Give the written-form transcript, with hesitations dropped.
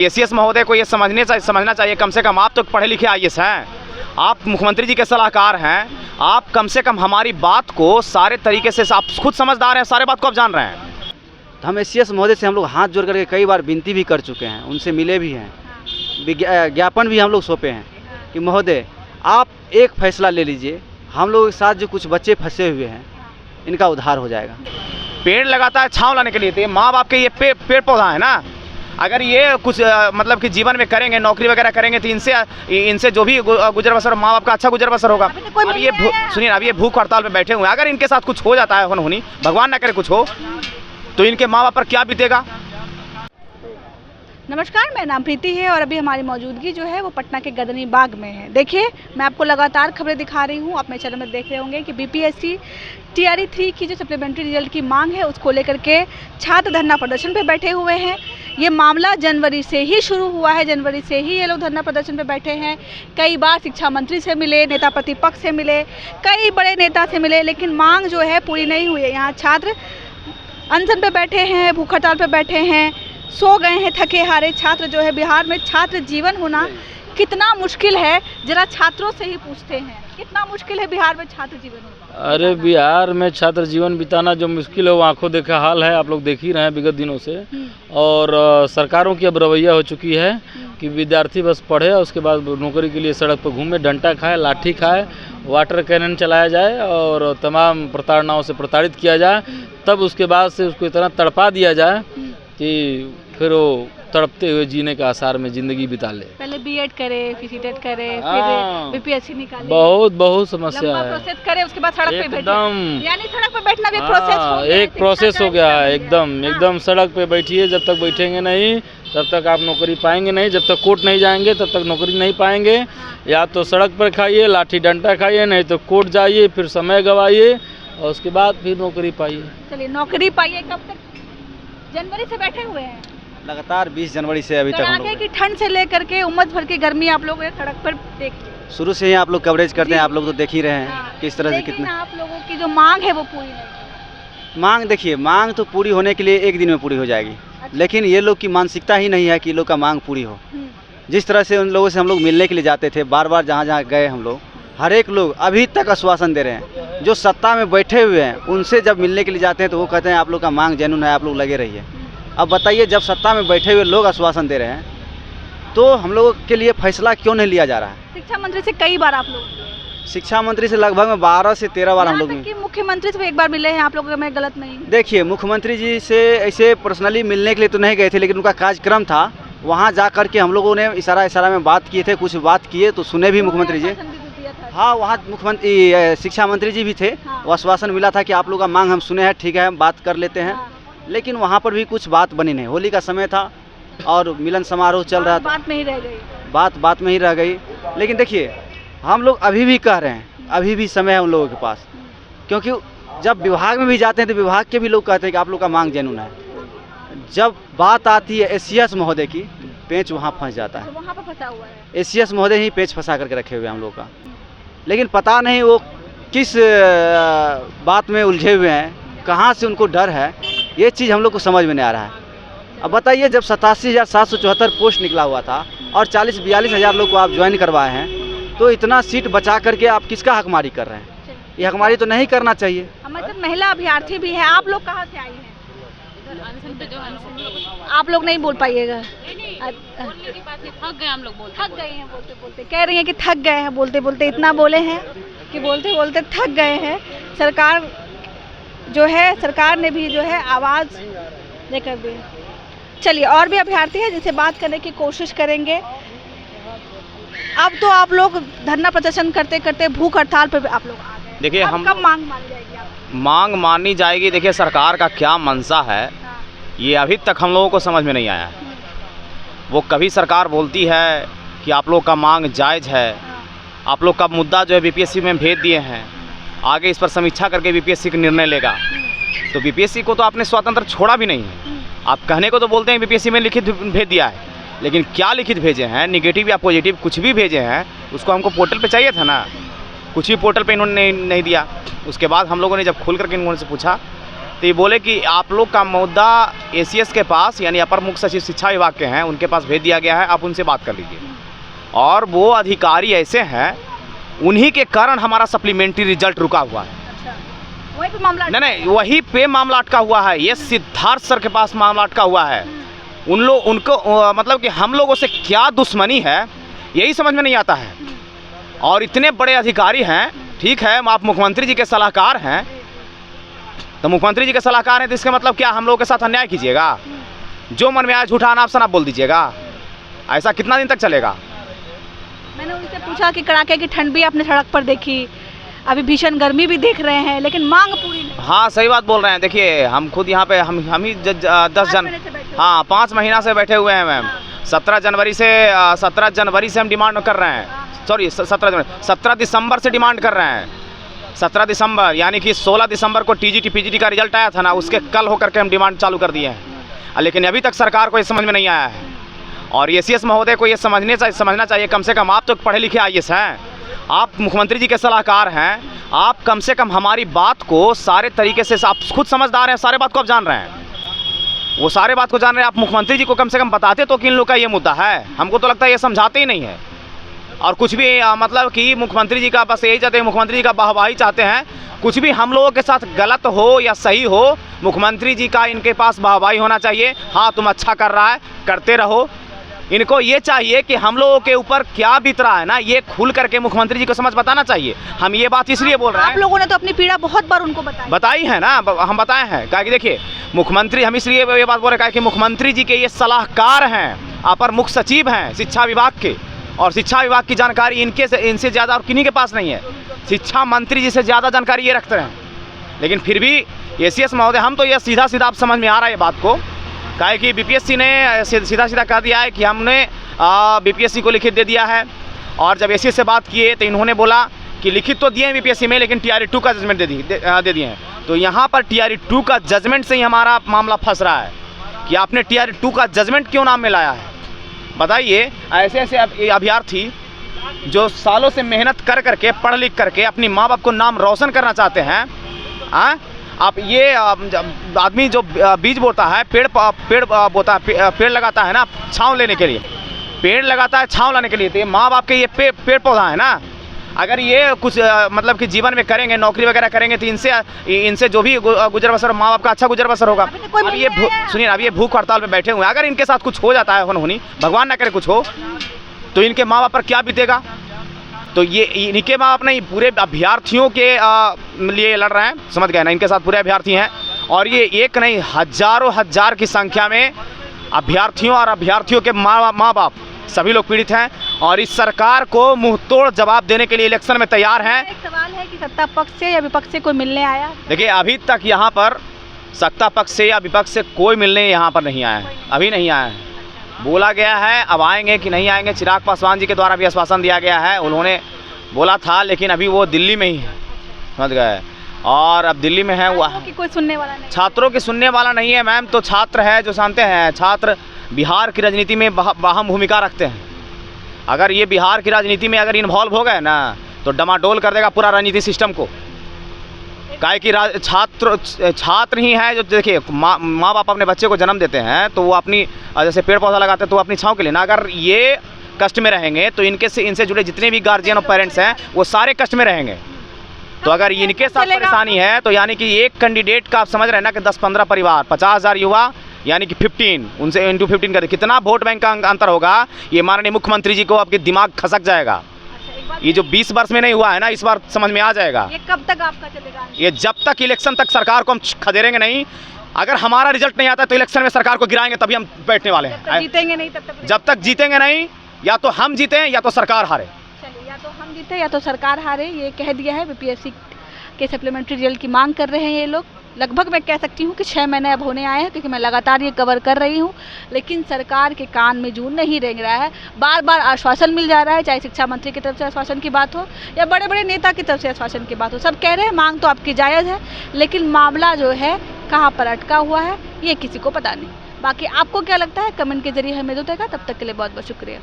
ACS महोदय को ये समझना चाहिए, कम से कम आप तो पढ़े लिखे आईएएस हैं, आप मुख्यमंत्री जी के सलाहकार हैं, आप कम से कम हमारी बात को सारे तरीके से, आप खुद समझदार हैं, सारे बात को आप जान रहे हैं। तो हम एसीएस महोदय से हम लोग हाथ जोड़ करके कई बार विनती भी कर चुके हैं, उनसे मिले भी हैं, ज्ञापन भी हम लोग सौंपे हैं कि महोदय आप एक फैसला ले लीजिए, हम लोगों के साथ जो कुछ बच्चे फंसे हुए हैं इनका उद्धार हो जाएगा। पेड़ लगाता है छांव लाने के लिए, तो ये माँ बाप के ये पेड़ पौधा है ना। अगर ये कुछ मतलब कि जीवन में करेंगे, नौकरी वगैरह करेंगे, तो इनसे जो भी गुजर बसर, माँ बाप का अच्छा गुजर बसर होगा। अब ये सुनिए, अब ये भूख हड़ताल पे बैठे हुए हैं, अगर इनके साथ कुछ हो जाता है होनी, भगवान ना करे कुछ हो, तो इनके माँ बाप पर क्या बीतेगा। नमस्कार, मेरा नाम प्रीति है और अभी हमारी मौजूदगी जो है वो पटना के गदनी बाग में है। देखिए, मैं आपको लगातार खबरें दिखा रही हूँ, आप मेरे चैनल में देख रहे होंगे कि बीपीएससी टीआरई 3 की जो सप्लीमेंट्री रिजल्ट की मांग है उसको लेकर के छात्र धरना प्रदर्शन पे बैठे हुए हैं। ये मामला जनवरी से ही शुरू हुआ है, जनवरी से ही ये लोग धरना प्रदर्शन पे बैठे हैं। कई बार शिक्षा मंत्री से मिले, नेता प्रतिपक्ष से मिले, कई बड़े नेता से मिले, लेकिन मांग जो है पूरी नहीं हुई है। यहाँ छात्र अनशन पे बैठे हैं, भूख हड़ताल पे बैठे हैं, सो गए हैं थके हारे। छात्र जो है, बिहार में छात्र जीवन होना कितना मुश्किल है, जरा छात्रों से ही पूछते हैं, कितना मुश्किल है बिहार में छात्र जीवन होना। अरे बिहार में छात्र जीवन बिताना जो मुश्किल है वो आंखों देखा हाल है, आप लोग देख ही रहे हैं विगत दिनों से। और सरकारों की अब रवैया हो चुकी है कि विद्यार्थी बस पढ़े और उसके बाद नौकरी के लिए सड़क पर घूमे, डंडा खाए, लाठी खाए, वाटर कैनन चलाया जाए और तमाम प्रताड़नाओं से प्रताड़ित किया जाए, तब उसके बाद से उसको इतना तड़पा दिया जाए कि फिर वो तड़पते हुए जीने के आसार में जिंदगी बिता ले। पहले बीएड करे, फिर सीटेट करे, फिर बीपीएससी निकाले, बहुत समस्या है। प्रोसेस करे, उसके बाद सड़क पे बैठे, एकदम यानी सड़क पे बैठना भी एक प्रोसेस हो गया, एक प्रोसेस हो गया है। एकदम सड़क पे बैठिए, जब तक बैठेंगे नहीं तब तक आप नौकरी पाएंगे नहीं, जब तक कोर्ट नहीं जाएंगे तब तक नौकरी नहीं पाएंगे। या तो सड़क पर खाइए, लाठी डंडा खाइए, नहीं तो कोर्ट जाइए, फिर समय गवाइए और उसके बाद फिर नौकरी पाइए। चलिए, नौकरी पाइए। कब तक? जनवरी से बैठे हुए हैं लगातार 20 जनवरी से अभी तक हम लोग की ठंड से लेकर के उमस भर की गर्मी आप लोग सड़क पर देख शुरू से ही आप लोग कवरेज करते हैं, आप लोग तो देख ही रहे हैं किस तरह से कितने आप लोगों की जो मांग है वो पूरी नहीं। मांग देखिए, मांग तो पूरी होने के लिए एक दिन में पूरी हो जाएगी, लेकिन ये लोग की मानसिकता ही नहीं है कि लोग का मांग पूरी हो। जिस तरह से उन लोगों से हम लोग मिलने के लिए जाते थे, बार बार जहाँ गए हम लोग, हर एक लोग अभी तक आश्वासन दे रहे हैं। जो सत्ता में बैठे हुए हैं उनसे जब मिलने के लिए जाते हैं तो वो कहते हैं आप लोग का मांग जेन्युइन है, आप लोग लगे रहिए। अब बताइए, जब सत्ता में बैठे हुए लोग आश्वासन दे रहे हैं तो हम लोगों के लिए फैसला क्यों नहीं लिया जा रहा है? शिक्षा मंत्री से कई बार आप लोग, शिक्षा मंत्री से लगभग में 12 से 13 बार हम लोग, मुख्यमंत्री से भी एक बार मिले हैं आप लोग, मैं गलत नहीं? देखिए, मुख्यमंत्री जी से ऐसे पर्सनली मिलने के लिए तो नहीं गए थे, लेकिन उनका कार्यक्रम था, वहाँ जा करके हम लोगों ने इशारा में बात किए थे, कुछ बात किए तो सुने भी मुख्यमंत्री जी। हाँ, वहाँ मुख्यमंत्री शिक्षा मंत्री जी भी थे, वो आश्वासन मिला था कि आप लोग का मांग हम सुने हैं, ठीक है हम बात कर लेते हैं, लेकिन वहाँ पर भी कुछ बात बनी नहीं। होली का समय था और मिलन समारोह चल रहा था, बात में ही रह गई, बात में ही रह गई। लेकिन देखिए, हम लोग अभी भी कह रहे हैं, अभी भी समय है उन लोगों के पास, क्योंकि जब विभाग में भी जाते हैं तो विभाग के भी लोग कहते हैं कि आप लोग का मांग जेन्युइन है। जब बात आती है एसीएस महोदय की, पेंच वहाँ फंस जाता है। वहाँ पर फंसा हुआ है एसीएस महोदय ही पेंच फंसा करके रखे हुए हैं हम लोग का, लेकिन पता नहीं वो किस बात में उलझे हुए हैं, कहाँ से उनको डर है, ये चीज़ हम लोग को समझ में नहीं आ रहा है। अब बताइए, जब 87,774 पोस्ट निकला हुआ था और 40-42 हज़ार लोग को आप ज्वाइन करवाए हैं, तो इतना सीट बचा करके आप किसका हकमारी कर रहे हैं? ये हकमारी तो नहीं करना चाहिए। हमारे साथ महिला अभ्यर्थी भी है, आप लोग कहाँ से आई हैं? आप लोग नहीं बोल पाइएगा। थक गए हम लोग, थक गए हैं बोलते, कह रही हैं कि थक गए हैं बोलते, इतना बोले हैं कि बोलते थक गए हैं। सरकार जो है, सरकार ने भी जो है आवाज़ लेकर दी। चलिए, और भी अभ्यर्थी हैं जिनसे बात करने की कोशिश करेंगे। अब तो आप लोग धरना प्रदर्शन करते करते भूख हड़ताल पर आप लोग आ गए। देखिए, हम कब मांग मानी जाएगी? मांग मानी जाएगी। देखिए, सरकार का क्या मंशा है ये अभी तक हम लोगों को समझ में नहीं आया है। वो कभी सरकार बोलती है कि आप लोग का मांग जायज़ है, आप लोग का मुद्दा जो है बीपीएससी में भेज दिए हैं, आगे इस पर समीक्षा करके बीपीएससी का निर्णय लेगा। तो बीपीएससी को तो आपने स्वतंत्र छोड़ा भी नहीं है। आप कहने को तो बोलते हैं बीपीएससी में लिखित भेज दिया है, लेकिन क्या लिखित भेजे हैं, निगेटिव या पॉजिटिव कुछ भी भेजे हैं, उसको हमको पोर्टल पे चाहिए था ना। कुछ भी पोर्टल पे इन्होंने नहीं दिया। उसके बाद हम लोगों ने जब खोल करके इन्होंने से पूछा तो ये बोले कि आप लोग का मुद्दा ACS के पास यानी अपर मुख्य सचिव शिक्षा विभाग के हैं, उनके पास भेज दिया गया है, आप उनसे बात कर लीजिए। और वो अधिकारी ऐसे हैं, उन्हीं के कारण हमारा सप्लीमेंट्री रिजल्ट रुका हुआ है। वही पे मामला नहीं, वही पे मामला अटका हुआ है। ये सिद्धार्थ सर के पास मामला अटका हुआ है। उनको मतलब कि हम लोगों से क्या दुश्मनी है यही समझ में नहीं आता है। और इतने बड़े अधिकारी हैं, ठीक है, आप मुख्यमंत्री जी के सलाहकार हैं, तो मुख्यमंत्री जी के सलाहकार हैं तो इसका मतलब क्या हम लोगों के साथ अन्याय कीजिएगा? जो मन में आया झूठा अनाप शनाप बोल दीजिएगा? ऐसा कितना दिन तक चलेगा? मैंने उनसे पूछा कि कड़ाके की ठंड भी आपने सड़क पर देखी, अभी भीषण गर्मी भी देख रहे हैं, लेकिन मांग पूरी नहीं। हाँ, सही बात बोल रहे हैं। देखिए, हम खुद यहाँ पे हम ही 5 महीना से बैठे हुए हैं मैम। 17 जनवरी से हम डिमांड कर रहे हैं। सॉरी, 17 दिसंबर से डिमांड कर रहे हैं। 17 दिसंबर यानी कि 16 दिसंबर को TGT PGT का रिजल्ट आया था ना, उसके कल होकर के हम डिमांड चालू कर दिए हैं। लेकिन अभी तक सरकार को ये समझ में नहीं आया है। और ACS महोदय को ये समझना चाहिए, कम से कम आप तो पढ़े लिखे IAS हैं, आप मुख्यमंत्री जी के सलाहकार हैं, आप कम से कम हमारी बात को सारे तरीके से, आप खुद समझदार हैं, सारे बात को आप जान रहे हैं, वो सारे बात को जान रहे हैं। आप मुख्यमंत्री जी को कम से कम बताते तो कि इन लोग का ये मुद्दा है। हमको तो लगता है ये समझाते ही नहीं है। और कुछ भी मतलब कि मुख्यमंत्री जी का बस यही चाहते हैं, मुख्यमंत्री जी का वाहवाही चाहते हैं। कुछ भी हम लोगों के साथ गलत हो या सही हो, मुख्यमंत्री जी का इनके पास वाहवाही होना चाहिए। हाँ, तुम अच्छा कर रहा है, करते रहो। इनको ये चाहिए कि हम लोगों के ऊपर क्या बीत रहा है ना, ये खुल करके मुख्यमंत्री जी को समझ बताना चाहिए। हम ये बात इसलिए बोल रहे हैं, आप लोगों ने तो अपनी पीड़ा बहुत बार उनको बताई है ना, हम बताए हैं। क्या कि देखिए, मुख्यमंत्री, हम इसलिए ये बात बोल रहे हैं कि मुख्यमंत्री जी के ये सलाहकार हैं, अपर मुख्य सचिव हैं शिक्षा विभाग के, और शिक्षा विभाग की जानकारी इनसे ज़्यादा और किन्हीं के पास नहीं है। शिक्षा मंत्री जी से ज़्यादा जानकारी ये रखते हैं। लेकिन फिर भी ACS महोदय, हम तो ये सीधा आप समझ में आ रहा है ये बात को, काहे कि BPSC ने सीधा कह दिया है कि हमने BPSC को लिखित दे दिया है। और जब ACS से बात किए तो इन्होंने बोला कि लिखित तो दिए हैं BPSC में, लेकिन TRE 2 का जजमेंट दे दिए हैं। तो यहाँ पर TRE 2 का जजमेंट से ही हमारा मामला फंस रहा है कि आपने TRE 2 का जजमेंट क्यों नाम में लाया है? बताइए। ऐसे अभ्यर्थी जो सालों से मेहनत कर करके, पढ़ लिख करके अपनी माँ बाप को नाम रोशन करना चाहते हैं, आप ये आदमी जो बीज बोता है, पेड़ लगाता है ना छांव लेने के लिए, पेड़ लगाता है छांव लाने के लिए, तो ये माँ बाप के ये पेड़ पौधा है ना। अगर ये कुछ मतलब कि जीवन में करेंगे, नौकरी वगैरह करेंगे, तो इनसे जो भी गुजर बसर, माँ बाप का अच्छा गुजर बसर होगा। अब ये सुनिए, अब ये भूख हड़ताल पे बैठे हुए हैं, अगर इनके साथ कुछ हो जाता है, होनी भगवान ना करे कुछ हो, तो इनके माँ बाप पर क्या बीतेगा? तो ये इनके माँ बाप नहीं, पूरे अभ्यर्थियों के लिए लड़ रहे हैं, समझ गए ना, इनके साथ पूरे अभ्यर्थी हैं। और ये एक नहीं, हजारों हजार की संख्या में अभ्यर्थियों और अभ्यर्थियों के माँ बाप सभी लोग पीड़ित हैं। और इस सरकार को मुंह तोड़ जवाब देने के लिए इलेक्शन में तैयार हैं। एक सवाल है कि सत्ता पक्ष से या विपक्ष से कोई मिलने आया? देखिए, अभी तक यहाँ पर सत्ता पक्ष से या विपक्ष से कोई मिलने यहाँ पर नहीं आया है, अभी नहीं आया है। बोला गया है, अब आएंगे कि नहीं आएंगे। चिराग पासवान जी के द्वारा भी आश्वासन दिया गया है, उन्होंने बोला था, लेकिन अभी वो दिल्ली में ही है, समझ गए। और अब दिल्ली में है, वो कोई सुनने वाला नहीं, छात्रों की सुनने वाला नहीं है मैम। तो छात्र है जो जानते हैं, छात्र बिहार की राजनीति में अहम भूमिका रखते हैं। अगर ये बिहार की राजनीति में अगर इन्वॉल्व हो गए ना, तो डमाडोल कर देगा पूरा राजनीतिक सिस्टम को। काहे कि छात्र ही है जो, देखिए, माँ बाप अपने बच्चे को जन्म देते हैं तो वो अपनी, जैसे पेड़ पौधा लगाते हैं तो अपनी छाँव के लिए ना, अगर ये कष्ट में रहेंगे तो इनसे जुड़े जितने भी गार्जियन और पेरेंट्स हैं वो सारे कष्ट में रहेंगे। तो अगर इनके साथ परेशानी है तो यानी कि एक कैंडिडेट का आप समझ रहे हैं ना कि 10-15 परिवार, 50,000 युवा, यानी कि 15 उनसे इंटू 15 कर कितना वोट बैंक का अंतर होगा, ये माननीय मुख्यमंत्री जी को आपके दिमाग खसक जाएगा। ये जो 20 वर्ष में नहीं हुआ है ना, इस बार समझ में आ जाएगा। ये कब तक आपका चलेगा? ये जब तक इलेक्शन तक सरकार को हम खदेड़ेंगे नहीं। अगर हमारा रिजल्ट नहीं आता तो इलेक्शन में सरकार को गिराएंगे, तभी हम बैठने वाले हैं। जीतेंगे नहीं तब तक? जब तक जीतेंगे नहीं, या तो हम जीतें या तो सरकार हारे। चलिए, या तो हम जीते या तो सरकार हारे, ये कह दिया है। BPSC के सप्लीमेंट्री रिजल्ट की मांग कर रहे हैं ये लोग। लगभग मैं कह सकती हूँ कि 6 महीने अब होने आए हैं, क्योंकि मैं लगातार ये कवर कर रही हूँ, लेकिन सरकार के कान में जूं नहीं रेंग रहा है। बार बार आश्वासन मिल जा रहा है, चाहे शिक्षा मंत्री की तरफ से आश्वासन की बात हो या बड़े बड़े नेता की तरफ से आश्वासन की बात हो। सब कह रहे हैं मांग तो आपकी जायज़ है, लेकिन मामला जो है कहाँ पर अटका हुआ है ये किसी को पता नहीं। बाकी आपको क्या लगता है, कमेंट के जरिए हमें बताइएगा। तब तक के लिए बहुत बहुत शुक्रिया।